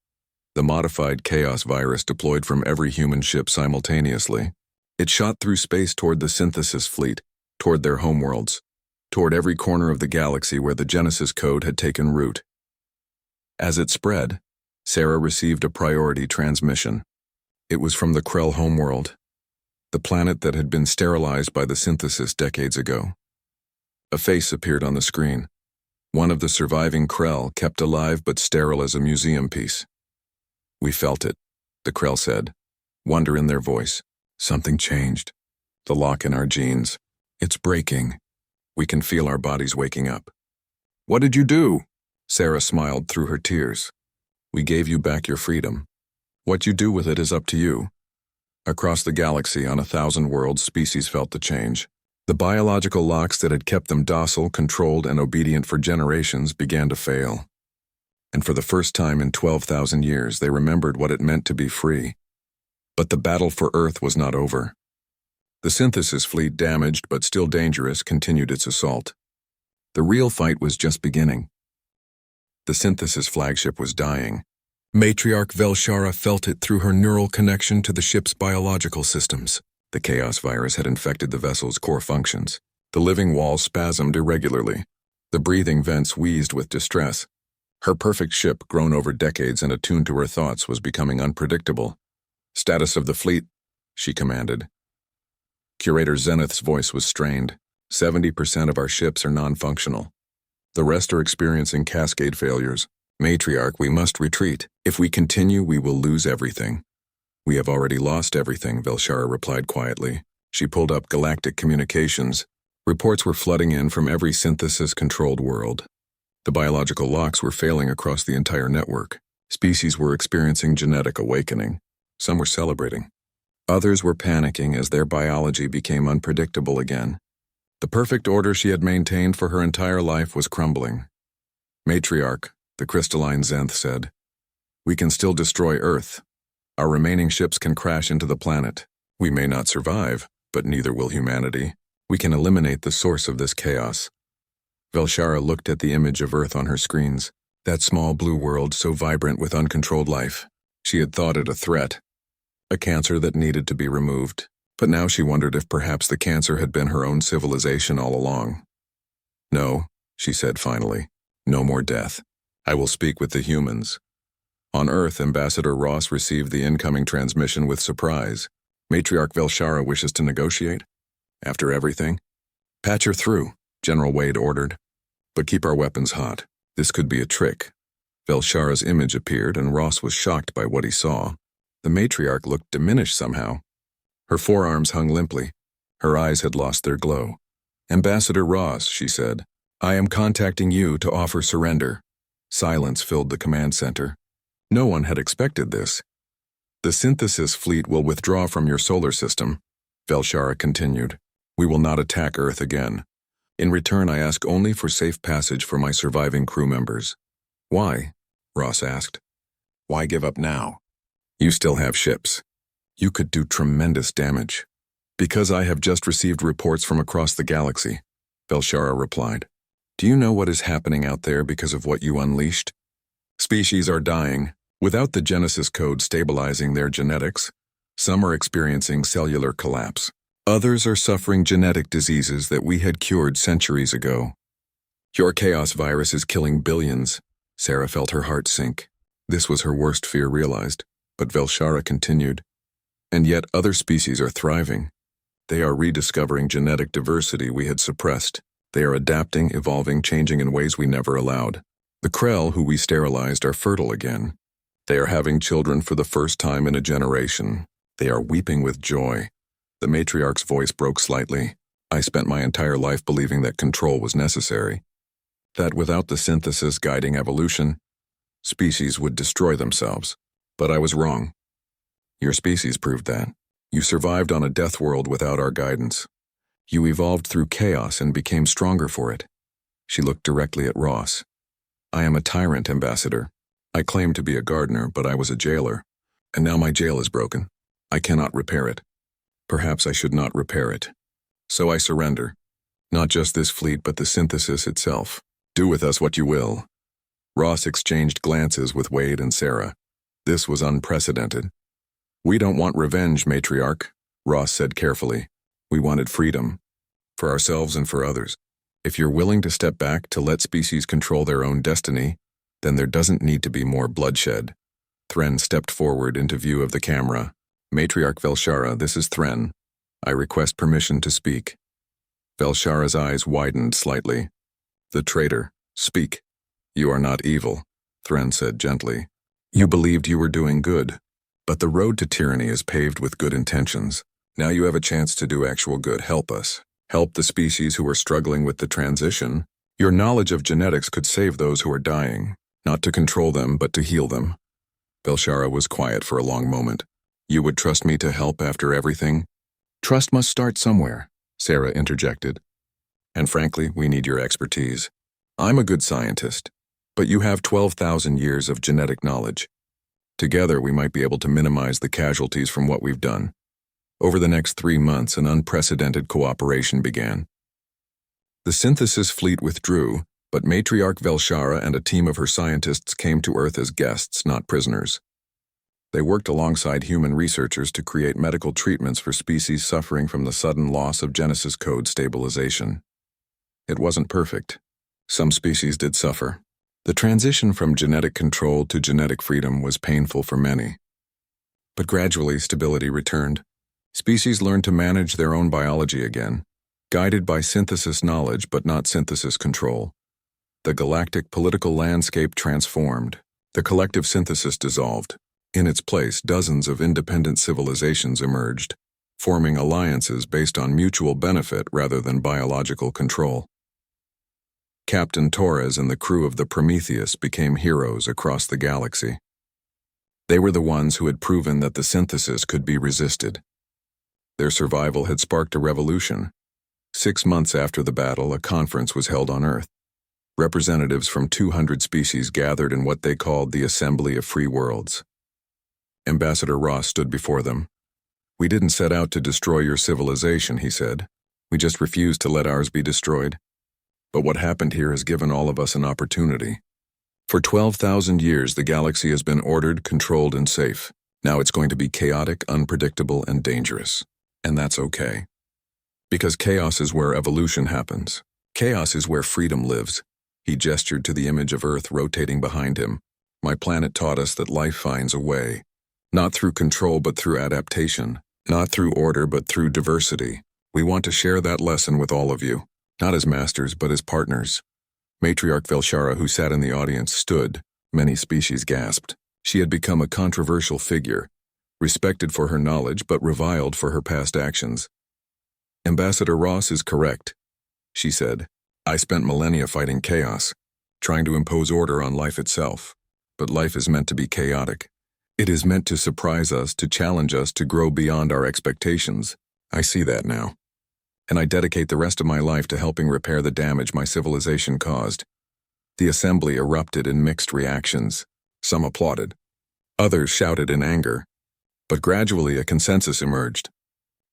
The modified chaos virus deployed from every human ship simultaneously. It shot through space toward the synthesis fleet, toward their homeworlds, toward every corner of the galaxy where the Genesis code had taken root. As it spread, Sarah received a priority transmission. It was from the Krell homeworld, the planet that had been sterilized by the synthesis decades ago. A face appeared on the screen. One of the surviving Krell, kept alive but sterile as a museum piece. We felt it, the Krell said, wonder in their voice. Something changed. The lock in our genes. It's breaking. We can feel our bodies waking up. What did you do? Sarah smiled through her tears. We gave you back your freedom. What you do with it is up to you. Across the galaxy, on 1,000 worlds, species felt the change. The biological locks that had kept them docile, controlled, and obedient for generations began to fail. And for the first time in 12,000 years, they remembered what it meant to be free. But the battle for Earth was not over. The synthesis fleet, damaged but still dangerous, continued its assault. The real fight was just beginning. The synthesis flagship was dying. Matriarch Velshara felt it through her neural connection to the ship's biological systems. The chaos virus had infected the vessel's core functions. The living walls spasmed irregularly. The breathing vents wheezed with distress. Her perfect ship, grown over decades and attuned to her thoughts, was becoming unpredictable. Status of the fleet, she commanded. Curator Zenith's voice was strained. 70% of our ships are non-functional. The rest are experiencing cascade failures. Matriarch, we must retreat. If we continue, we will lose everything. We have already lost everything, Velshara replied quietly. She pulled up Galactic communications. Reports were flooding in from every synthesis-controlled world. The biological locks were failing across the entire network. Species were experiencing genetic awakening. Some were celebrating. Others were panicking as their biology became unpredictable again. The perfect order she had maintained for her entire life was crumbling. Matriarch, the crystalline Zenith said, we can still destroy Earth. Our remaining ships can crash into the planet. We may not survive, but neither will humanity. We can eliminate the source of this chaos. Velshara looked at the image of Earth on her screens, that small blue world so vibrant with uncontrolled life. She had thought it a threat, a cancer that needed to be removed, but now she wondered if perhaps the cancer had been her own civilization all along. No, she said finally, no more death. I will speak with the humans. On Earth, Ambassador Ross received the incoming transmission with surprise. Matriarch Velshara wishes to negotiate? After everything? Patch her through, General Wade ordered. But keep our weapons hot. This could be a trick. Velshara's image appeared, and Ross was shocked by what he saw. The matriarch looked diminished somehow. Her forearms hung limply. Her eyes had lost their glow. "Ambassador Ross," she said, "I am contacting you to offer surrender." Silence filled the command center. No one had expected this. "The synthesis fleet will withdraw from your solar system," Velshara continued. "We will not attack Earth again. In return, I ask only for safe passage for my surviving crew members." "Why?" Ross asked. "Why give up now? You still have ships. You could do tremendous damage." "Because I have just received reports from across the galaxy," Velshara replied. "Do you know what is happening out there because of what you unleashed? Species are dying. Without the Genesis code stabilizing their genetics, some are experiencing cellular collapse. Others are suffering genetic diseases that we had cured centuries ago. Your chaos virus is killing billions." Sarah felt her heart sink. This was her worst fear realized, but Velshara continued. "And yet other species are thriving. They are rediscovering genetic diversity we had suppressed. They are adapting, evolving, changing in ways we never allowed. The Krell, who we sterilized, are fertile again. They are having children for the first time in a generation. They are weeping with joy." The matriarch's voice broke slightly. "I spent my entire life believing that control was necessary. That without the synthesis guiding evolution, species would destroy themselves. But I was wrong. Your species proved that. You survived on a death world without our guidance. You evolved through chaos and became stronger for it." She looked directly at Ross. "I am a tyrant, Ambassador. I claimed to be a gardener, but I was a jailer. And now my jail is broken. I cannot repair it. Perhaps I should not repair it. So I surrender. Not just this fleet, but the synthesis itself. Do with us what you will." Ross exchanged glances with Wade and Sarah. This was unprecedented. "We don't want revenge, matriarch," Ross said carefully. "We wanted freedom. For ourselves and for others. If you're willing to step back to let species control their own destiny, then there doesn't need to be more bloodshed." Thren stepped forward into view of the camera. "Matriarch Velshara, this is Thren. I request permission to speak." Velshara's eyes widened slightly. "The traitor, speak." "You are not evil," Thren said gently. "You believed you were doing good. But the road to tyranny is paved with good intentions. Now you have a chance to do actual good. Help us. Help the species who are struggling with the transition. Your knowledge of genetics could save those who are dying, not to control them, but to heal them." Velshara was quiet for a long moment. "You would trust me to help after everything?" "Trust must start somewhere," Sarah interjected. "And frankly, we need your expertise. I'm a good scientist, but you have 12,000 years of genetic knowledge. Together, we might be able to minimize the casualties from what we've done." Over the next 3 months, an unprecedented cooperation began. The synthesis fleet withdrew, but Matriarch Velshara and a team of her scientists came to Earth as guests, not prisoners. They worked alongside human researchers to create medical treatments for species suffering from the sudden loss of Genesis code stabilization. It wasn't perfect. Some species did suffer. The transition from genetic control to genetic freedom was painful for many. But gradually, stability returned. Species learned to manage their own biology again, guided by synthesis knowledge but not synthesis control. The galactic political landscape transformed. The collective synthesis dissolved. In its place, dozens of independent civilizations emerged, forming alliances based on mutual benefit rather than biological control. Captain Torres and the crew of the Prometheus became heroes across the galaxy. They were the ones who had proven that the synthesis could be resisted. Their survival had sparked a revolution. 6 months after the battle, a conference was held on Earth. Representatives from 200 species gathered in what they called the Assembly of Free Worlds. Ambassador Ross stood before them. "We didn't set out to destroy your civilization," he said. "We just refused to let ours be destroyed. But what happened here has given all of us an opportunity. For 12,000 years, the galaxy has been ordered, controlled, and safe. Now it's going to be chaotic, unpredictable, and dangerous. And that's okay. Because chaos is where evolution happens. Chaos is where freedom lives." He gestured to the image of Earth rotating behind him. "My planet taught us that life finds a way. Not through control, but through adaptation. Not through order, but through diversity. We want to share that lesson with all of you. Not as masters, but as partners." Matriarch Velshara, who sat in the audience, stood. Many species gasped. She had become a controversial figure, respected for her knowledge but reviled for her past actions. Ambassador Ross is correct, she said. I spent millennia fighting chaos, trying to impose order on life itself. But life is meant to be chaotic. It is meant to surprise us, to challenge us, to grow beyond our expectations. I see that now. And I dedicate the rest of my life to helping repair the damage my civilization caused. The assembly erupted in mixed reactions. Some applauded. Others shouted in anger. But gradually a consensus emerged.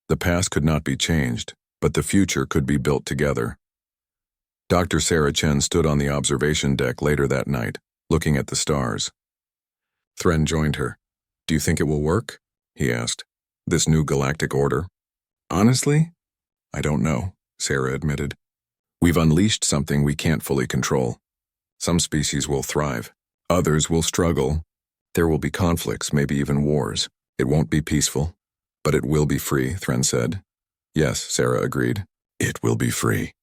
The past could not be changed, but the future could be built together. Dr. Sarah Chen stood on the observation deck later that night, looking at the stars. Thren joined her. Do you think it will work? He asked. This new galactic order? Honestly, I don't know, Sarah admitted. We've unleashed something we can't fully control. Some species will thrive. Others will struggle. There will be conflicts, maybe even wars. It won't be peaceful, but it will be free, Thren said. Yes, Sarah agreed. It will be free.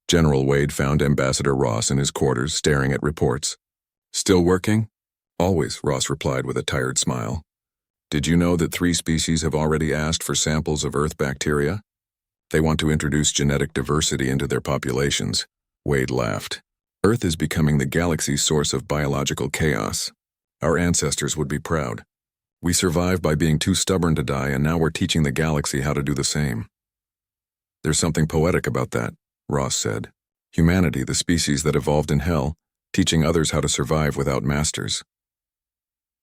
General Wade found Ambassador Ross in his quarters, staring at reports. Still working? Always, Ross replied with a tired smile. Did you know that 3 species have already asked for samples of Earth bacteria? They want to introduce genetic diversity into their populations. Wade laughed. Earth is becoming the galaxy's source of biological chaos. Our ancestors would be proud. We survived by being too stubborn to die, and now we're teaching the galaxy how to do the same. There's something poetic about that, Ross said. Humanity, the species that evolved in hell, teaching others how to survive without masters.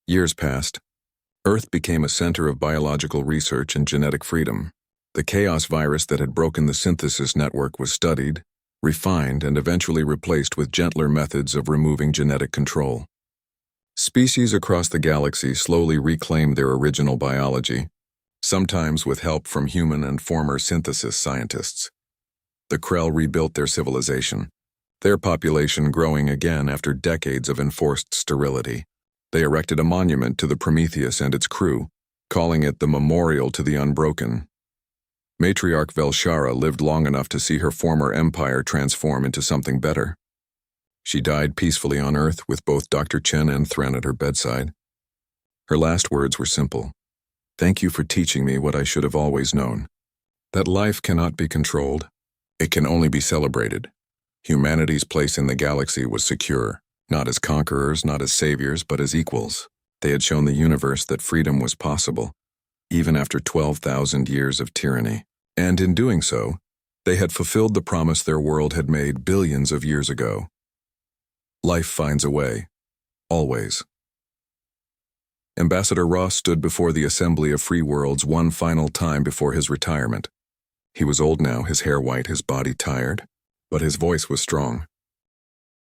Years passed. Earth became a center of biological research and genetic freedom. The chaos virus that had broken the synthesis network was studied, refined, and eventually replaced with gentler methods of removing genetic control. Species across the galaxy slowly reclaimed their original biology, sometimes with help from human and former synthesis scientists. The Krell rebuilt their civilization, their population growing again after decades of enforced sterility. They erected a monument to the Prometheus and its crew, calling it the Memorial to the Unbroken. Matriarch Velshara lived long enough to see her former empire transform into something better. She died peacefully on Earth with both Dr. Chen and Thren at her bedside. Her last words were simple. Thank you for teaching me what I should have always known. That life cannot be controlled. It can only be celebrated. Humanity's place in the galaxy was secure, not as conquerors, not as saviors, but as equals. They had shown the universe that freedom was possible, even after 12,000 years of tyranny. And in doing so, they had fulfilled the promise their world had made billions of years ago. Life finds a way, always. Ambassador Ross stood before the Assembly of Free Worlds one final time before his retirement. He was old now, his hair white, his body tired, but his voice was strong.